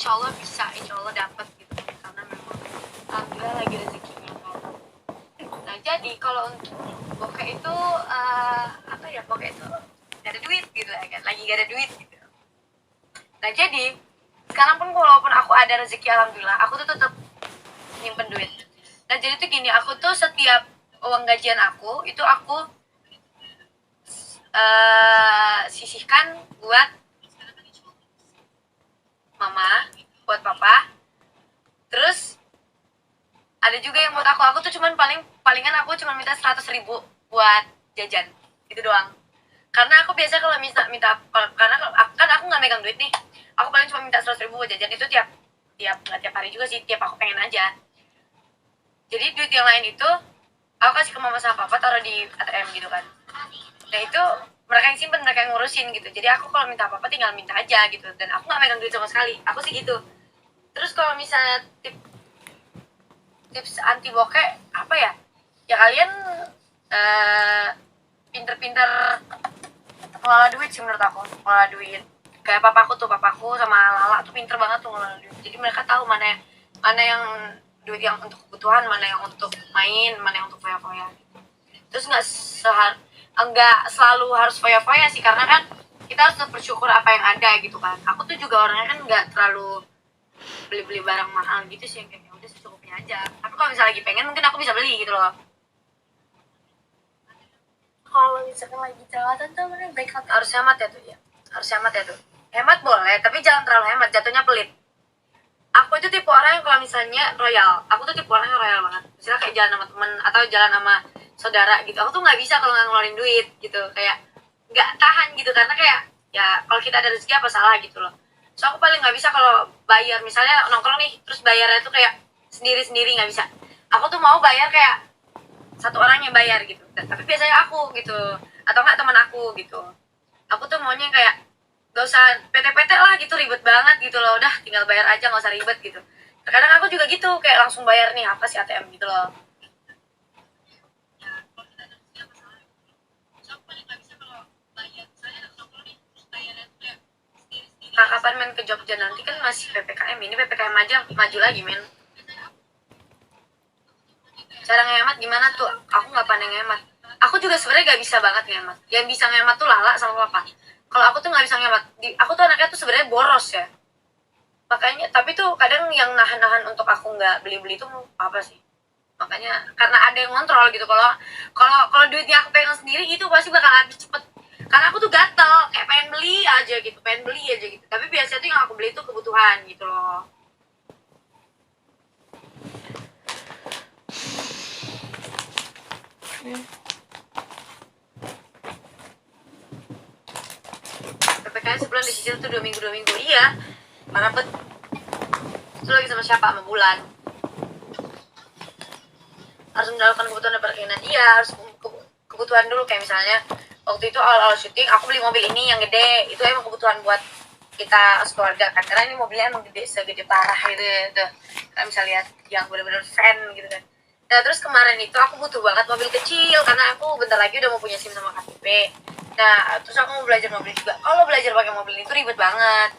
insya Allah bisa, insya Allah dapat gitu, karena memang alhamdulillah lagi rezekinya kan. Nah jadi kalau untuk bokeh itu apa ya, bokeh itu gak ada duit gitu ya kan, lagi gak ada duit gitu. Nah jadi sekarang pun walaupun aku ada rezeki alhamdulillah, aku tuh tetap nyimpen duit. Nah jadi tuh gini, aku tuh setiap uang gajian aku itu aku sisihkan buat mama, buat papa. Terus ada juga yang buat aku tuh cuman palingan aku cuma minta 100.000 buat jajan, itu doang. Karena aku biasa kalau minta karena kan aku nggak megang duit nih, aku paling cuma minta 100.000 buat jajan, itu tiap nggak tiap hari juga sih, tiap aku pengen aja. Jadi duit yang lain itu aku kasih ke mama sama papa, taruh di ATM gitu kan. Nah itu mereka yang simpen, mereka yang ngurusin gitu. Jadi aku kalau minta apa-apa tinggal minta aja gitu, dan aku nggak megang duit sama sekali, aku sih gitu. Terus kalau misalnya tips anti bokeh apa ya, ya kalian pinter-pinter ngelola duit sih menurut aku. Ngelola duit kayak papaku sama Lala tuh pinter banget tuh ngelola duit. Jadi mereka tahu mana yang duit yang untuk kebutuhan, mana yang untuk main, mana yang untuk foya-foya. Terus nggak selalu harus foya-foya sih, karena kan kita harus bersyukur apa yang ada gitu kan. Aku tuh juga orangnya kan nggak terlalu beli barang mahal gitu sih, yang kayak udah secukupnya aja. Tapi kalau misalnya lagi pengen mungkin aku bisa beli gitu loh. Kalau misalkan lagi jerawatan tuh mending baik harus hemat ya tuh ya, harus hemat ya tuh. Hemat boleh tapi jangan terlalu hemat, jatuhnya pelit. Aku itu tipe orang yang kalau misalnya royal, aku tuh tipe orang yang royal banget. Misalnya kayak jalan sama temen atau jalan sama saudara gitu, aku tuh nggak bisa kalau nggak ngeluarin duit gitu, kayak nggak tahan gitu, karena kayak ya kalau kita ada rezeki apa salah gitu loh. So aku paling nggak bisa kalau bayar, misalnya nongkrong nih terus bayarnya tuh kayak sendiri nggak bisa. Aku tuh mau bayar kayak satu orang yang bayar gitu, tapi biasanya aku gitu, atau nggak teman aku gitu. Aku tuh maunya kayak gak usah PT-PT lah gitu, ribet banget gitu loh, udah tinggal bayar aja gak usah ribet gitu. Terkadang aku juga gitu, kayak langsung bayar nih apa sih ATM gitu loh. Nah, kapan main ke Jogja nanti kan masih PPKM, ini PPKM aja maju lagi men. Cara ngehemat gimana tuh, aku nggak pandai ngehemat. Aku juga sebenarnya gak bisa banget ngehemat, yang bisa ngehemat tuh Lala sama Papa. Kalau aku tuh nggak bisa ngehemat, aku tuh anaknya tuh sebenarnya boros ya, makanya. Tapi tuh kadang yang nahan untuk aku nggak beli tuh apa sih, makanya karena ada yang ngontrol gitu. Kalau duitnya aku pegang sendiri itu pasti bakal habis cepet, karena aku tuh gatel kayak pengen beli aja gitu. Tapi biasanya tuh yang aku beli tuh kebutuhan gitu loh. PPKM sebulan dicicil tuh 2 minggu. Iya, parah bet. Itu lagi sama siapa? Sama Bulan. Harus mendapatkan kebutuhan dan keinginan. Iya, harus kebutuhan dulu. Kayak misalnya waktu itu awal syuting aku beli mobil ini yang gede, itu emang kebutuhan buat kita sekeluarga kan, karena ini mobilnya emang gede, segede parah gitu ya. Kita bisa lihat yang benar-benar fan gitu kan. Nah terus kemarin itu aku butuh banget mobil kecil, karena aku bentar lagi udah mau punya SIM sama KTP. Nah terus aku mau belajar mobil juga. Kalau belajar pakai mobil itu ribet banget.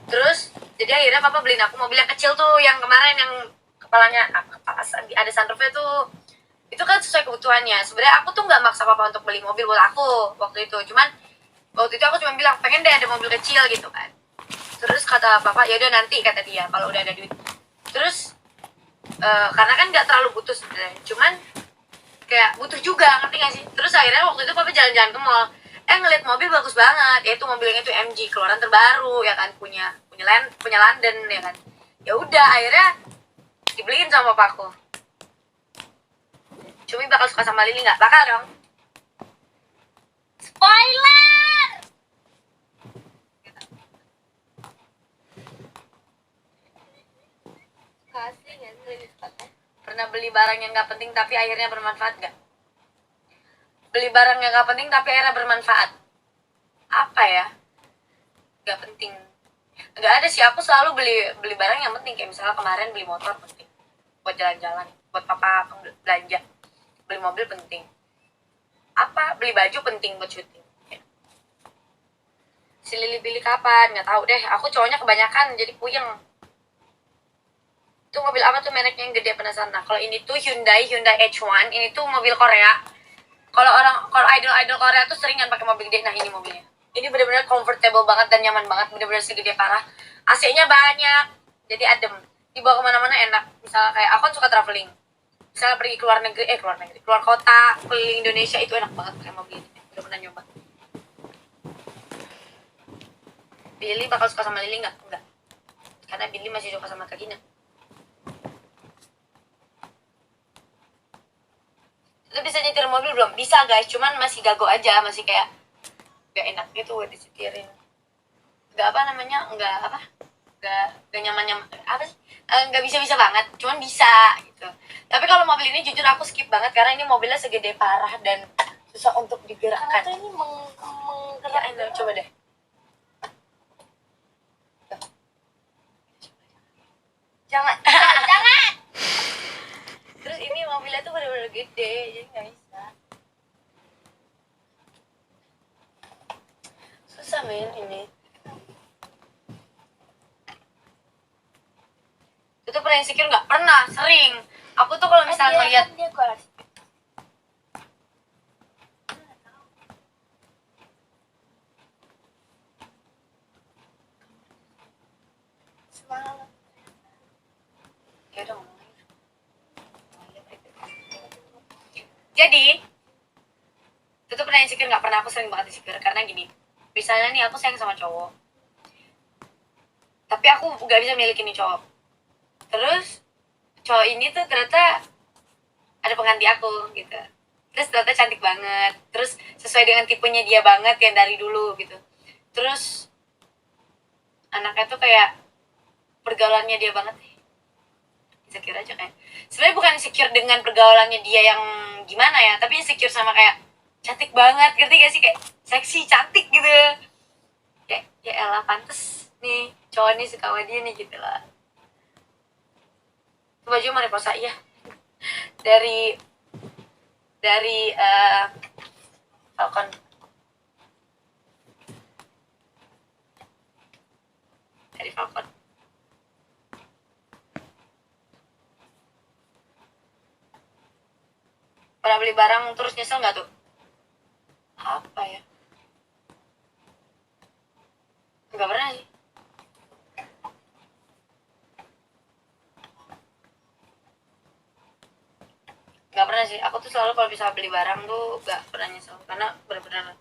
Terus jadi akhirnya papa beliin aku mobil yang kecil tuh, yang kemarin yang kepalanya ada sunroofnya tuh. Itu kan sesuai kebutuhannya. Sebenarnya aku tuh nggak maksa papa untuk beli mobil buat aku waktu itu, cuman waktu itu aku cuma bilang pengen deh ada mobil kecil gitu kan. Terus kata papa ya udah nanti, kata dia, kalau udah ada duit. Terus karena kan nggak terlalu butuh sebenarnya, cuman kayak butuh juga, ngerti gak sih. Terus akhirnya waktu itu papa jalan-jalan ke mall, ngeliat mobil bagus banget, yaitu mobilnya itu MG keluaran terbaru ya kan, punya London ya kan. Ya udah akhirnya dibeliin sama papaku. Cumi bakal suka sama Lili nggak? Bakal dong. Spoiler. Kasih nggak sih Lili sepatnya? Pernah beli barang yang nggak penting tapi akhirnya bermanfaat nggak? Beli barang yang nggak penting tapi akhirnya bermanfaat. Apa ya? Nggak penting. Nggak ada sih, aku selalu beli barang yang penting. Kayak misalnya kemarin beli motor penting buat jalan-jalan, buat papa belanja. Beli mobil penting. Apa? Beli baju penting buat syuting ya. Si Lili pilih kapan? Nggak tahu deh, aku cowoknya kebanyakan jadi puyeng. Itu mobil apa tuh mereknya yang gede, penasaran? Nah, kalau ini tuh Hyundai H1. Ini tuh mobil Korea. Kalau idol Korea tuh seringan pakai mobil gede. Nah, ini mobilnya. Ini benar-benar comfortable banget dan nyaman banget, benar-benar segede parah. AC-nya banyak, jadi adem. Dibawa kemana-mana enak. Misalnya kayak aku kan suka traveling. Misalnya pergi keluar negeri, keluar kota, keliling Indonesia, itu enak banget pakai mobil ini. Udah pernah nyoba. Billy bakal suka sama Lily nggak? Enggak. Karena Billy masih suka sama Kak Gina. Lu bisa nyetir mobil belum? Bisa guys, cuman masih gago aja, masih kayak gak enak gitu buat disetirin. Gak apa namanya, gak nyaman apa sih, gak bisa banget, cuman bisa gitu. Tapi kalau mobil ini jujur aku skip banget karena ini mobilnya segede parah dan susah untuk digerakkan. Karena ini menggerakkan. Ya, coba deh. Jangan. Terus ini mobilnya tuh bener-bener gede, jadi nggak bisa. Susah men ini. Itu tuh pernah insecure nggak? Pernah, sering. Aku tuh kalau misalnya ngeliat jadi itu tuh pernah insecure nggak? Pernah, aku sering banget insecure karena gini, misalnya nih aku sayang sama cowok tapi aku nggak bisa milikin nih cowok, terus cowok ini tuh ternyata ada pengganti aku gitu, terus ternyata cantik banget, terus sesuai dengan tipenya dia banget yang dari dulu gitu, terus anaknya tuh kayak pergaulannya dia banget, insecure aja kayak. Sebenarnya bukan insecure dengan pergaulannya dia yang gimana ya, tapi insecure sama kayak cantik banget, ngerti gak sih, kayak seksi cantik gitu, kayak ya elah pantes nih cowok nih suka sama dia nih gitu lah. Itu baju Mariposa, iya, dari Falcon. Dari Falcon. Pernah beli barang terus nyesel nggak tuh? Apa ya? Nggak pernah sih. Nggak pernah sih. Aku tuh selalu kalau bisa beli barang tuh nggak pernah nyesel karena benar-benar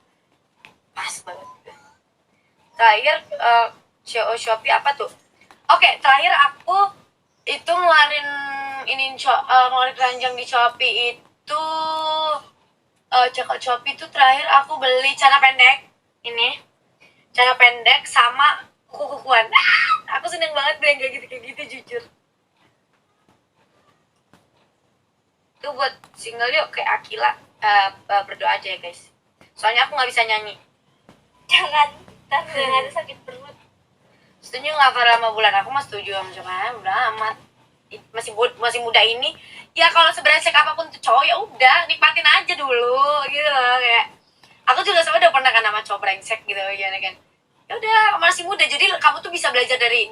pas banget. Terakhir Shopee apa tuh? Oke, terakhir aku itu ngeluarin ngeluarin keranjang di Shopee itu cekot Shopee itu terakhir aku beli celana pendek ini, celana pendek sama kuku-kukuan. Aku seneng banget deh kayak gitu jujur. Itu buat single yuk kayak Akila, berdoa aja ya guys. Soalnya aku nggak bisa nyanyi. Jangan, ada sakit perut. Setuju nggak Farah sama Bulan? Aku mah setuju sama Jokan, udah amat. Masih muda ini, ya kalau seberesek apapun tuh cowok ya udah nikmatin aja dulu gitu loh, kayak aku juga sama udah pernah kan sama cowok brengsek gitu ya kan. Ya udah masih muda, jadi kamu tuh bisa belajar dari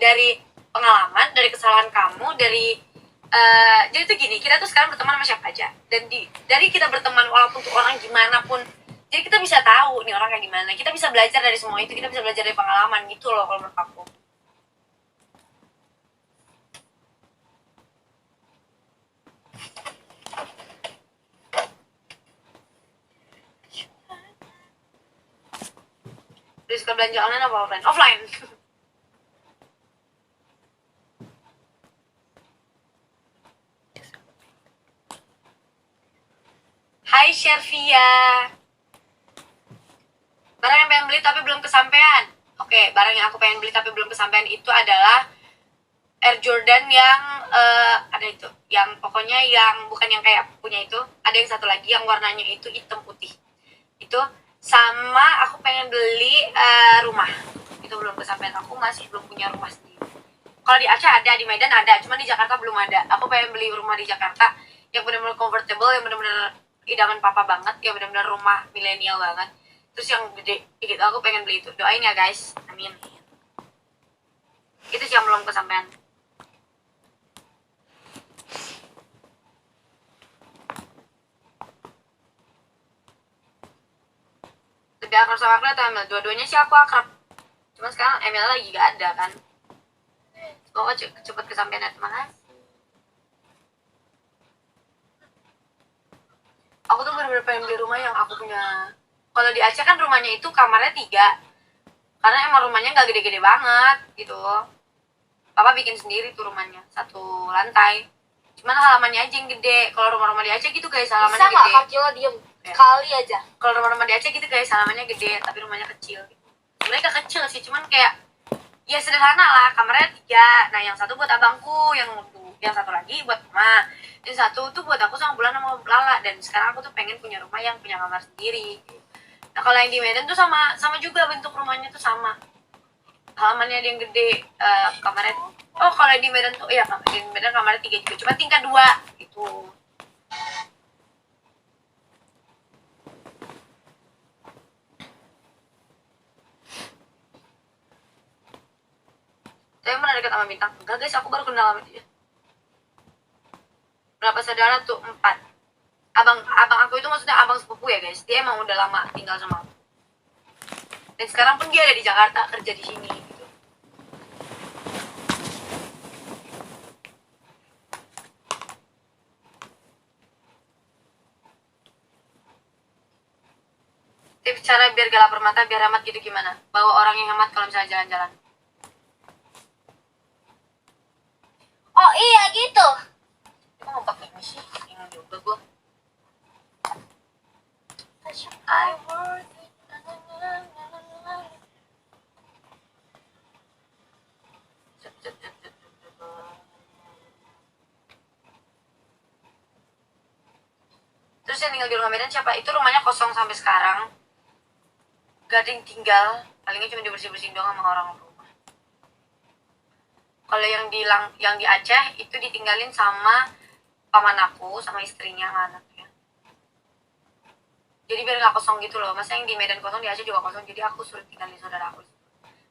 pengalaman, dari kesalahan kamu, jadi tuh gini, kita tuh sekarang berteman sama siapa aja, dan dari kita berteman walaupun tuh orang gimana pun, jadi kita bisa tahu nih orang kayak gimana, kita bisa belajar dari semua itu, kita bisa belajar dari pengalaman gitu loh kalau menurut aku. Lebih suka belanja online apa offline? Offline. Hai Shervia. Barang yang pengen beli tapi belum kesampaian. Oke, barang yang aku pengen beli tapi belum kesampaian itu adalah Air Jordan yang ada itu, yang pokoknya yang bukan yang kayak punya itu, ada yang satu lagi yang warnanya itu hitam putih. Itu sama aku pengen beli rumah. Itu belum kesampaian, aku masih belum punya rumah sendiri. Kalau di Aceh ada, di Medan ada, cuma di Jakarta belum ada. Aku pengen beli rumah di Jakarta yang benar-benar comfortable, yang benar-benar idaman papa banget, yang benar-benar rumah milenial banget. Terus yang gede, gitu, aku pengen beli itu. Doain ya guys, amin. Itu sih yang belum kesampaian. lebih akrab sama aku atau Emil? Dua-duanya sih aku akrab, cuma sekarang Emil lagi gak ada kan. Semoga cepet kesampaian. Terima kasih. Aku tuh bener-bener pengen beli rumah yang aku punya. Kalau di Aceh kan rumahnya itu kamarnya 3, karena emang rumahnya nggak gede-gede banget gitu. Papa bikin sendiri tuh rumahnya 1 lantai, cuman halamannya aja yang gede. Kalau rumah-rumah di Aceh gitu guys, halamannya Bisa nggak gede. Kakila diem sekali aja? Kalau rumah-rumah di Aceh gitu guys, halamannya gede tapi rumahnya kecil. Mereka kecil sih, cuman kayak ya sederhana lah. Kamarnya 3, nah yang satu buat abangku, yang satu lagi buat mama, yang satu tuh buat aku sama Bulan sama Lala. Dan sekarang aku tuh pengen punya rumah yang punya kamar sendiri. Nah kalau yang di Medan tuh sama juga bentuk rumahnya tuh sama, halamannya ada yang gede, kamarnya. Oh kalau di Medan tuh iya, di Medan kamarnya 3 juga, cuma tingkat 2 gitu. Saya pernah dekat sama Bintang? Enggak guys, aku baru kenal sama dia. Berapa saudara tuh? 4. Abang aku itu maksudnya abang sepupu ya guys. Dia emang udah lama tinggal sama aku. Dan sekarang pun dia ada di Jakarta, kerja di sini gitu. Tips cara biar gak lapar mata, biar hemat gitu gimana? Bawa orang yang hemat kalau misalnya jalan-jalan. Oh iya gitu. Kok mau pakai ini sih? Bingung juga gue. I worth it. Terus yang tinggal di rumah Medan siapa? Itu rumahnya kosong sampai sekarang. Gak ada yang tinggal. Palingnya cuma dibersih-bersihin doang sama orang rumah. Kalau yang di Aceh itu ditinggalin sama paman aku, sama istrinya sama anaknya. Jadi biar gak kosong gitu loh. Masa yang di Medan kosong, di Aceh juga kosong. Jadi aku suruh tinggalin saudara aku.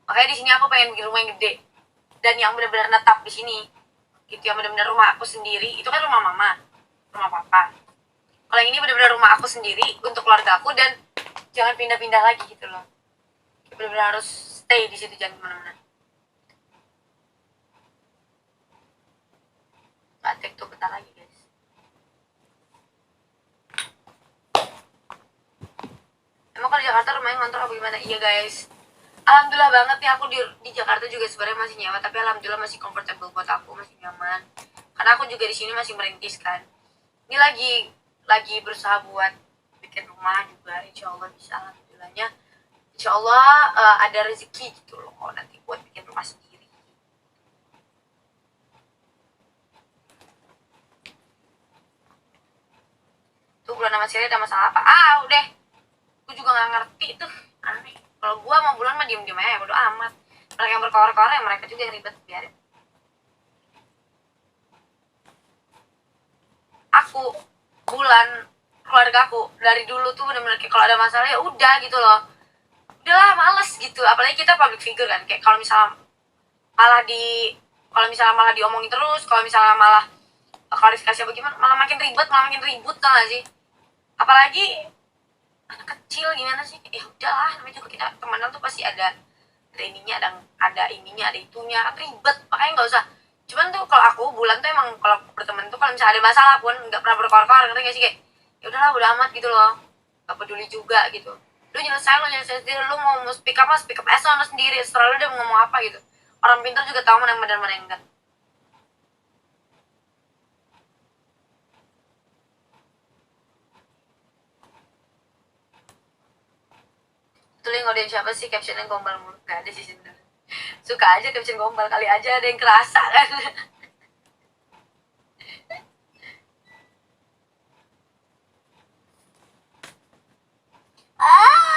Makanya di sini aku pengen bikin rumah yang gede dan yang benar-benar netap di sini. Gitu, yang benar-benar rumah aku sendiri. Itu kan rumah mama, rumah papa. Kalau yang ini benar-benar rumah aku sendiri untuk keluarga aku, dan jangan pindah-pindah lagi gitu loh. Benar-benar harus stay di situ, jangan kemana-mana. Gak take tuh bentar lagi guys. Emang kalau di Jakarta rumahnya ngontrak apa gimana? Iya guys, alhamdulillah banget nih aku di Jakarta juga sebenarnya masih nyaman, tapi alhamdulillah masih comfortable buat aku, masih nyaman. Karena aku juga di sini masih merintis kan. Ini lagi berusaha buat bikin rumah juga, insya Allah bisa, alhamdulillahnya. Insya Allah ada rezeki gitu loh kalau nanti buat bikin rumah sendiri. Tuh Bulan sama Siri ada masalah apa? Udah, gue juga nggak ngerti tuh, aneh. Kalau gue sama Bulan mah diem-diem aja, bodo amat. Mereka yang berkor-kor ya mereka juga yang ribet, biarin. Aku, Bulan, keluarga aku dari dulu tuh bener-bener kayak kalau ada masalah ya udah gitu loh. Udahlah, males gitu. Apalagi kita public figure kan, kayak kalau misalnya malah diomongin terus, kalau misalnya malah klarifikasi apa gimana, malah makin ribet tau gak sih? Apalagi anak kecil gimana sih, ya udahlah, namanya juga kita temenan tuh pasti ada ininya, ada ininya, ada itunya, kan ribet, makanya nggak usah. Cuman tuh kalau aku Bulan tuh emang kalau berteman tuh kalau misalnya ada masalah pun nggak pernah berkor-kor, ngerti gak sih, kayak ya udahlah udah amat gitu loh, gak peduli juga gitu. Lu nyelesain sendiri, lu mau speak up aja lo sendiri, setelah lu udah ngomong apa gitu. Orang pintar juga tahu mana yang benar mana yang enggak. Tuh ngodein siapa sih, captionnya gombal mulu? Gak ada sih sebenarnya, suka aja caption gombal, kali aja ada yang kerasa kan.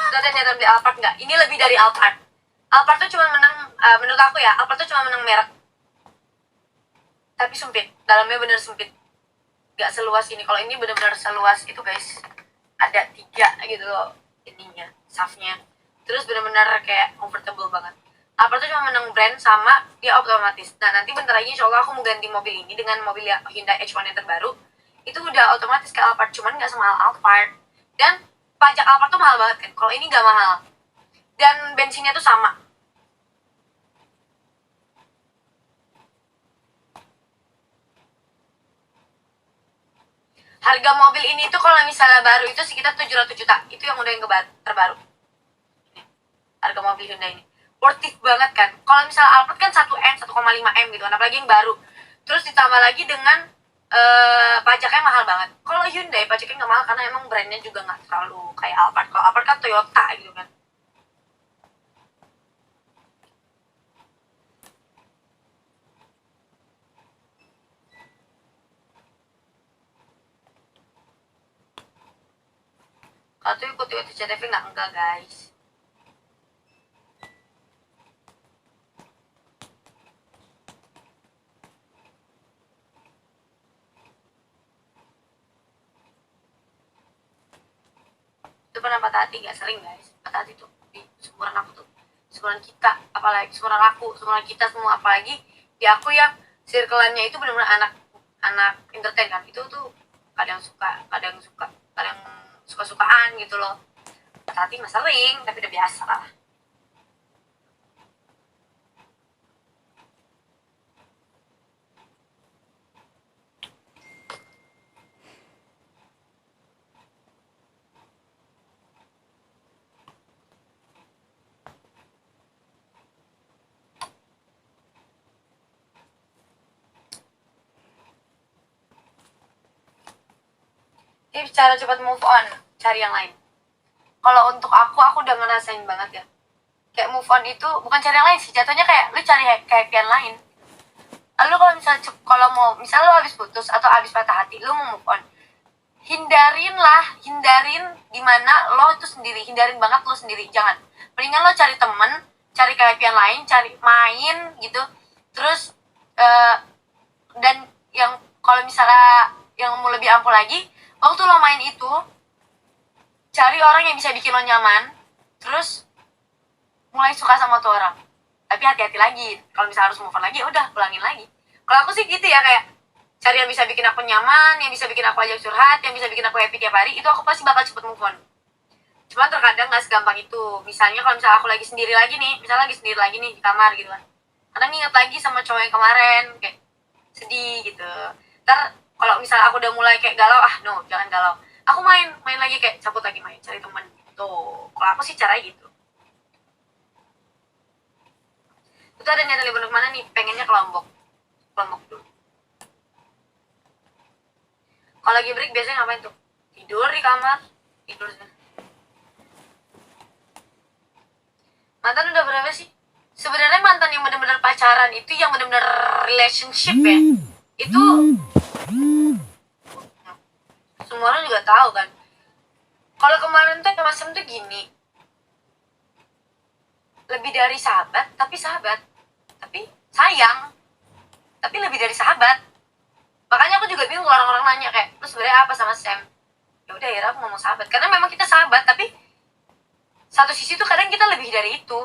Itu ada niatan beli Alphard nggak? Ini lebih dari Alphard. Alphard tuh cuma menang, menurut aku ya, Alphard tuh cuma menang merek, tapi sempit, dalamnya bener sempit, nggak seluas ini. Kalau ini bener-bener seluas itu guys, ada 3 gitu loh ininya, safnya, terus bener-bener kayak comfortable banget. Alphard tuh cuma menang brand sama dia otomatis. Nah nanti bentar lagi insya Allah aku mau ganti mobil ini dengan mobil Hyundai H1 yang terbaru, itu udah otomatis ke Alphard, cuman nggak semahal Alphard. Dan pajak Alphard tuh mahal banget kan, kalau ini nggak mahal, dan bensinnya tuh sama. Harga mobil ini tuh kalau misalnya baru itu sekitar 700 juta, itu yang udah yang terbaru. Harga mobil Hyundai ini worth it banget kan. Kalau misalnya Alphard kan 1M, 1,5M gitu kan, apalagi yang baru. Terus ditambah lagi dengan pajaknya mahal banget. Kalau Hyundai pajaknya nggak mahal karena emang brandnya juga nggak terlalu kayak Alphard. Kalau Alphard kan Toyota gitu kan. Kalau tuh ikut CTV enggak guys. Itu pernah patah hati, gak sering guys. Patah hati tuh di seumuran aku tuh, seumuran kita, apalagi seumuran aku, seumuran kita semua, apalagi di aku yang circle-nya itu benar-benar anak entertain kan. Itu tuh kadang suka, kadang suka-sukaan gitu loh. Patah hati mah sering, tapi udah biasa lah. Tips cara cepat move on, cari yang lain. Kalau untuk aku udah ngerasain banget ya. Kayak move on itu bukan cari yang lain sih, jatuhnya kayak lu cari kehappian lain. Lalu kalau misalnya lu habis putus atau habis patah hati, lu mau move on, hindarin dimana lo itu sendiri, hindarin banget lo sendiri, jangan. Mendingan lo cari temen, cari kehappian lain, cari main gitu. Terus dan yang kalau misalnya yang mau lebih ampuh lagi, waktu lo main itu cari orang yang bisa bikin lo nyaman, terus mulai suka sama tuh orang. Tapi hati-hati lagi, kalau misalnya harus move on lagi, udah pulangin lagi. Kalau aku sih gitu ya, kayak cari yang bisa bikin aku nyaman, yang bisa bikin aku ajak curhat, yang bisa bikin aku happy tiap hari, itu aku pasti bakal cepet move on. Cuma terkadang gak segampang itu. Misalnya kalau misalnya aku lagi sendiri lagi nih di kamar gitu kan, kadang inget lagi sama cowok yang kemarin, kayak sedih gitu. Ntar kalau misalnya aku udah mulai kayak galau, no, jangan galau, aku main lagi, kayak cabut lagi main, cari teman gitu. Kalau aku sih caranya gitu. Itu ada niatan liburan kemana nih? Pengennya ke Lombok dulu. Kalau lagi break biasanya ngapain tuh? Tidur di kamar, tidur. Mantan udah berapa sih? Sebenarnya mantan yang benar-benar pacaran itu, yang benar-benar relationship ya, itu semua orang juga tahu kan. Kalau kemarin tuh Mas tuh gini, lebih dari sahabat, tapi sayang, tapi lebih dari sahabat. Makanya aku juga bingung orang-orang nanya kayak, lu sebenarnya apa sama Sam? Ya udah, akhirnya aku ngomong sahabat, karena memang kita sahabat, tapi satu sisi tuh kadang kita lebih dari itu,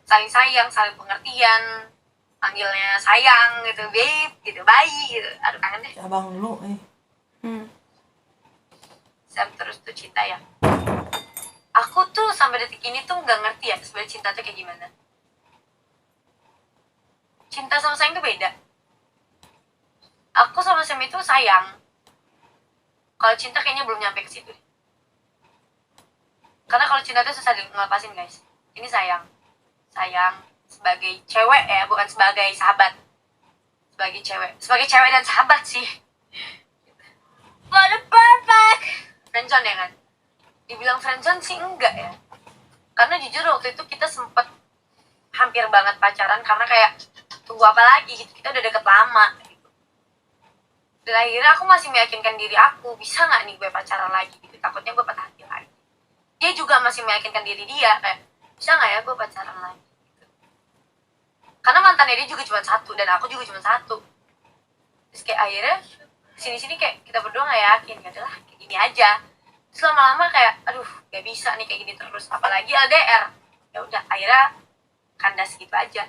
saling sayang, saling pengertian, panggilnya sayang gitu, babe gitu, bayi gitu. Aduh, kangen deh. Abang lu Sam terus tuh cinta ya. Aku tuh sampai detik ini tuh nggak ngerti ya sebenarnya cinta tuh kayak gimana. Cinta sama sayang tuh beda. Aku sama Sam itu sayang. Kalau cinta kayaknya belum nyampe ke situ. Karena kalau cinta tuh susah ngelepasin guys. Ini sayang sebagai cewek ya, bukan sebagai sahabat. Sebagai cewek dan sahabat sih. What a perfect. Friendzone ya kan? Dibilang friendzone sih enggak ya. Karena jujur waktu itu kita sempet hampir banget pacaran, karena kayak tunggu apa lagi gitu, kita udah deket lama gitu. Dan akhirnya aku masih meyakinkan diri aku, bisa gak nih gue pacaran lagi gitu, takutnya gue patah hati lagi. Dia juga masih meyakinkan diri dia, kayak bisa gak ya gue pacaran lagi gitu. Karena mantannya dia juga cuma satu, dan aku juga cuma satu. Terus kayak akhirnya sini kayak kita berdua gak yakin, ya udahlah kayak gini aja. Terus lama-lama kayak aduh gak bisa nih kayak gini terus, apalagi LDR. Ya udah, akhirnya kandas gitu aja.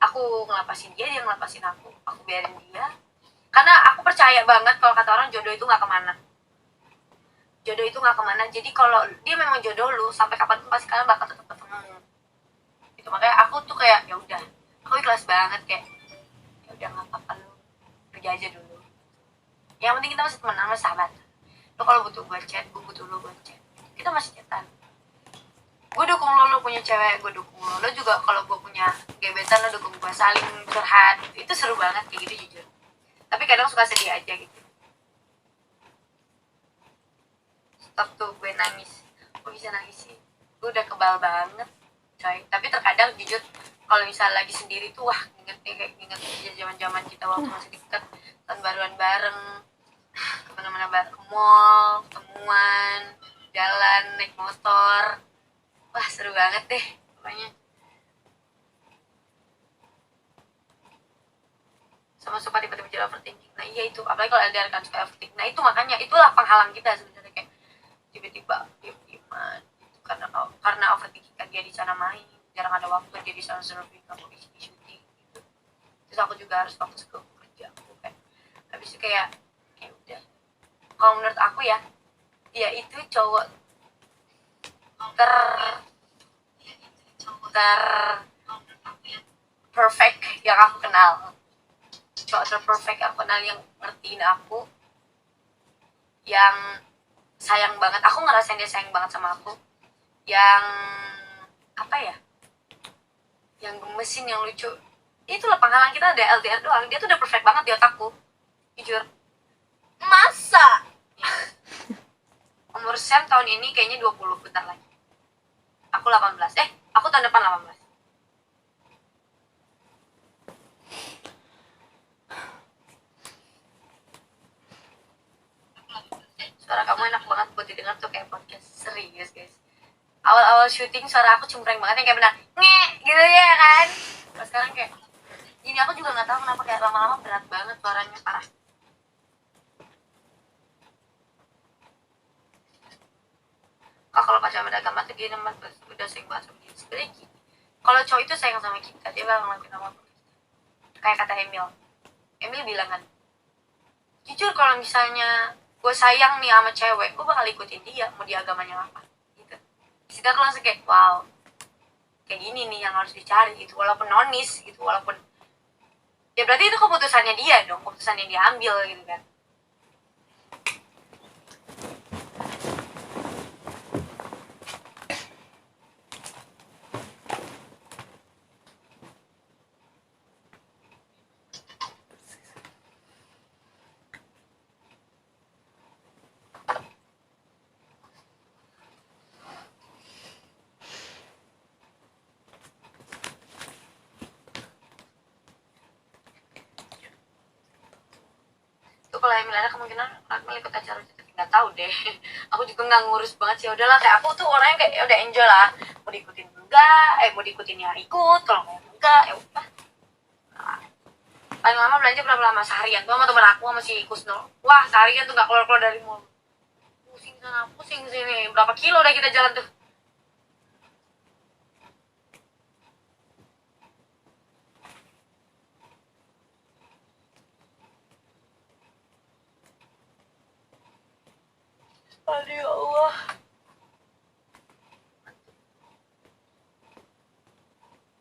Aku ngelepasin dia ngelepasin aku biarin dia, karena aku percaya banget kalau kata orang jodoh itu gak kemana. jodoh itu nggak kemana. Jadi kalau dia memang jodoh lu, sampai kapanpun pasti kalian bakal tetap ketemu gitu. Makanya aku tuh kayak ya udah, aku ikhlas banget kayak ya udah nggak apa-apa, lu pergi aja dulu, yang penting kita masih temenan, masih sahabat. Lu kalau butuh gue chat, gue butuh lu gue chat, kita masih chatan. Gue dukung lo punya cewek, gue dukung lo juga kalau gue punya gebetan, lo dukung gue, saling curhat, itu seru banget kayak gitu jujur. Tapi kadang suka sedih aja gitu. Stop tuh, gue nangis. Gue bisa nangis sih, gue udah kebal banget coy. Tapi terkadang jujur kalau misalnya lagi sendiri tuh wah, inget zaman kita waktu masih deket, tahun baruan bareng, kemana-mana bareng, ke mall, ketemuan, jalan, naik motor. Wah seru banget deh pokoknya. Sama suka tiba-tiba jadi overthinking. Nah iya itu, apalagi kalau ada rekan suka overthinking. Nah itu makanya, itulah penghalang kita sebenarnya, kayak tiba-tiba diem-dieman gitu. Karena overthinking kan dia di sana main, jarang ada waktu dia di sana surfing, aku di sini syuting gitu. Terus aku juga harus fokus ke kerja aku kan. Habis itu kayak udah. Kalau menurut aku ya, dia itu cowok ter perfect yang aku kenal. Cowok terperfect yang aku kenal, yang ngertiin aku, yang sayang banget. Aku ngerasain dia sayang banget sama aku, yang apa ya, yang gemesin, yang lucu. Itulah penghalang kita, ada LDR doang. Dia tuh udah perfect banget di otakku jujur. Masa? Umur Sam tahun ini kayaknya 20, bentar lagi. Aku 18. Aku tahun depan 18. Suara kamu enak banget buat didengar tuh kayak podcast. Serius guys. Awal-awal syuting suara aku cempreng banget, yang kayak benar nge gitu ya kan. Terus sekarang kayak ini, aku juga nggak tahu kenapa kayak lama-lama berat banget suaranya, parah. Kalau pacaran beda agama tuh gini, mas udah sering banget sama dia. Sebenarnya gini, kalau cowok itu sayang sama kita, dia bakal ngelakuin apapun. Kayak kata Emil bilang kan, jujur kalau misalnya gue sayang nih sama cewek, gue bakal ikutin dia mau dia agamanya apa gitu. Kita kalau langsung kayak wow, kayak gini nih yang harus dicari gitu, walaupun nonis gitu, walaupun ya berarti itu keputusannya dia dong, keputusan yang dia ambil gitu kan. Itu kalau Emil ada kemungkinan Akmal ikut acara itu, nggak tahu deh. Aku juga nggak ngurus banget sih, udahlah, kayak aku tuh orangnya kayak ya udah enjoy lah, mau diikutin enggak, mau diikutin ya ikut, kalau enggak ya udah. Nah, paling lama belanja berapa lama, seharian tuh sama temen aku, sama si Kusno. Wah seharian tuh nggak keluar-keluar dari mall, pusing sana pusing sini, berapa kilo udah kita jalan tuh. Aduh ya Allah.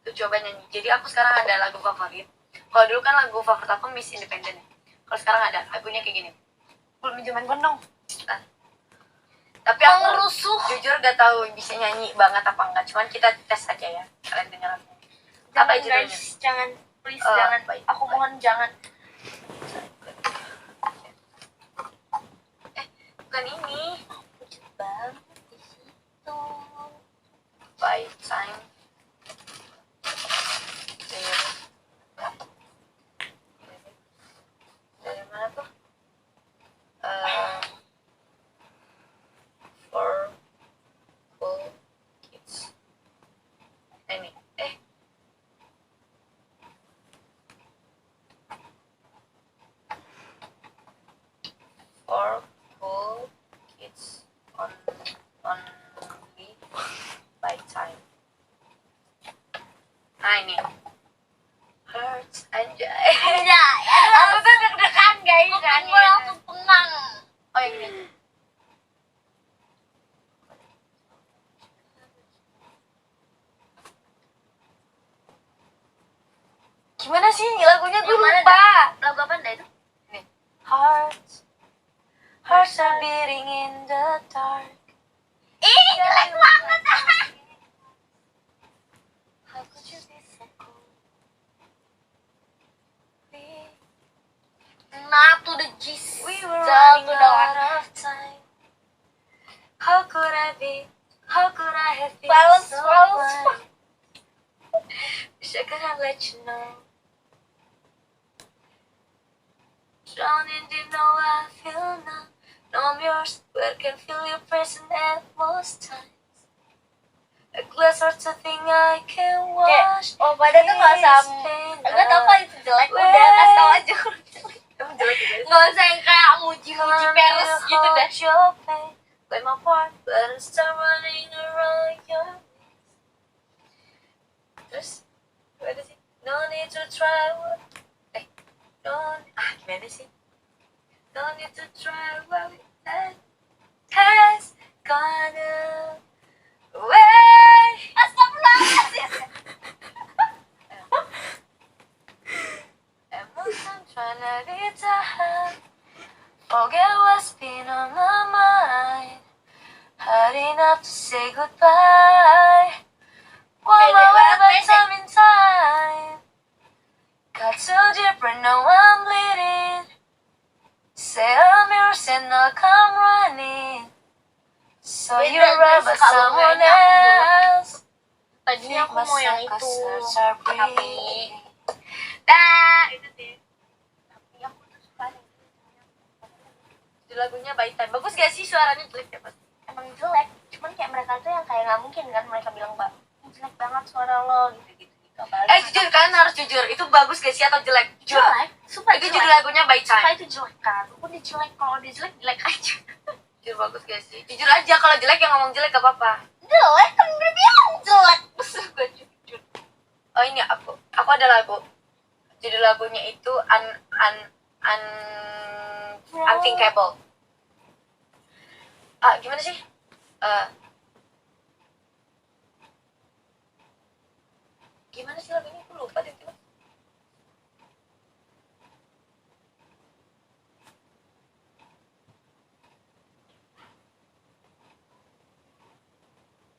Tuh coba nyanyi. Jadi aku sekarang ada lagu favorit. Kalau dulu kan lagu favorit aku Miss Independent ya. Kalau sekarang ada lagunya kayak gini. Belum minjeman gondong. Nah, tapi aku Rusuh. jujur gak tahu bisa nyanyi banget apa enggak. Cuman kita tes aja ya. Kalian dengar aku. Apa Jangan judulnya? guys, jangan, please Oh, jangan. baik, Aku baik. mohon jangan. Bukan ini. Lucu banget di situ. By time. Dari mana tuh? For cool kids. Ini. For cool kids only by time. gue Yang mana lupa. Lagu apa dah itu? Nih. Hearts are beating in the dark. Ih, jelek banget. How could you be so cold? Nah, to the G's. We were Jauh running tuh dah. out of time. How could I be? How could I have been Balance, so balance. blind? Wish I could have let you know. Drowning in know how I feel now. Know I'm yours, but I can feel your presence at most times. A glass heart's a thing I can wash. Oh, pada tuh nggak usah. Enggak tau kok itu jelek. Udah kasih tau aja. Emang jelek juga. Nggak usah yang kayak muji-muji peres gitu dah. Your pain, play my part, but I start running around your terus gimana sih? No need to try what gimana sih? No need to try what that has gone away. Astagfirullahaladzim. Emotion trying to ditahan. Forget what's been on my mind. Hard enough to say goodbye. One Pendek more banget, but pendek. time in time. Got too deep, right now I'm bleeding. Say I'm yours and I'll come running. So Beda, you're right, guys, but kalau someone kayaknya aku else. Tadinya aku mau yang Masa itu. kasar Tapi dah itu sih. tapi aku tuh suka yang Itu lagunya By Time. Bagus gak sih suaranya? Jelek ya pasti. emang jelek. Cuman kayak mereka tuh yang kayak nggak mungkin kan mereka bilang mbak jelek banget suara lo gitu. Jujur, kalian harus jujur. Itu bagus gak sih atau jelek? Jujur. Jelek. Sumpah Itu jelek. judul lagunya By Sumpah Time. itu jelek kan. Udah jelek, kalau udah jelek jelek aja. Jujur bagus gak sih? Jujur aja, kalau jelek yang ngomong jelek gak apa-apa. Jelek kan udah bilang jelek. Terus gue jujur. Oh ini aku ada lagu. Judul lagunya itu Unthinkable. Gimana sih? Gimana sih lagunya? Aku lupa deh.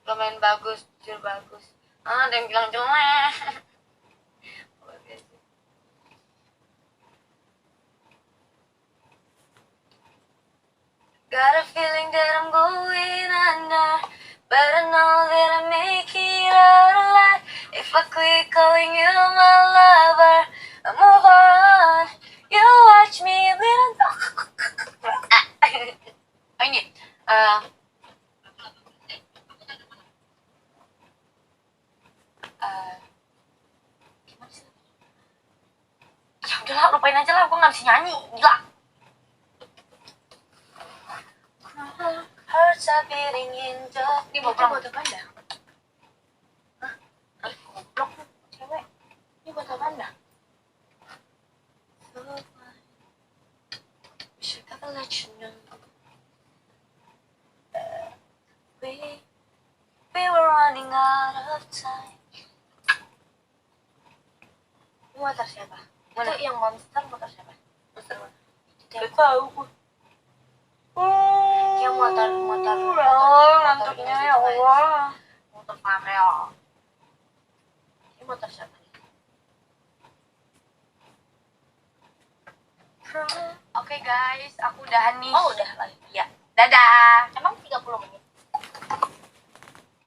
Lumayan bagus, jujur bagus. Ada yang bilang jelek. Got a feeling that I'm going under, but I know that I make it out alive. If I quit calling you my lover, I move on. You watch me bleed. Ini, gimana sih? Ya udahlah, lupain aja lah, gue nggak bisa nyanyi, gila. Hearts are beating in the. Ini mau pulang. Buat apaan dah? Hah? Goblok lu, cewek. Ini buat apaan dah? Wish I could let you know. We were running out of time. Ini motor siapa? Mana? Itu yang monster motor siapa? Gak tahu gue. Yang motor Ngantuknya ya Allah. motor Farel. Ini motor siapa nih? Oke guys, aku udahan nih. Oh udah lagi. Ya, dadah. Emang 30 menit?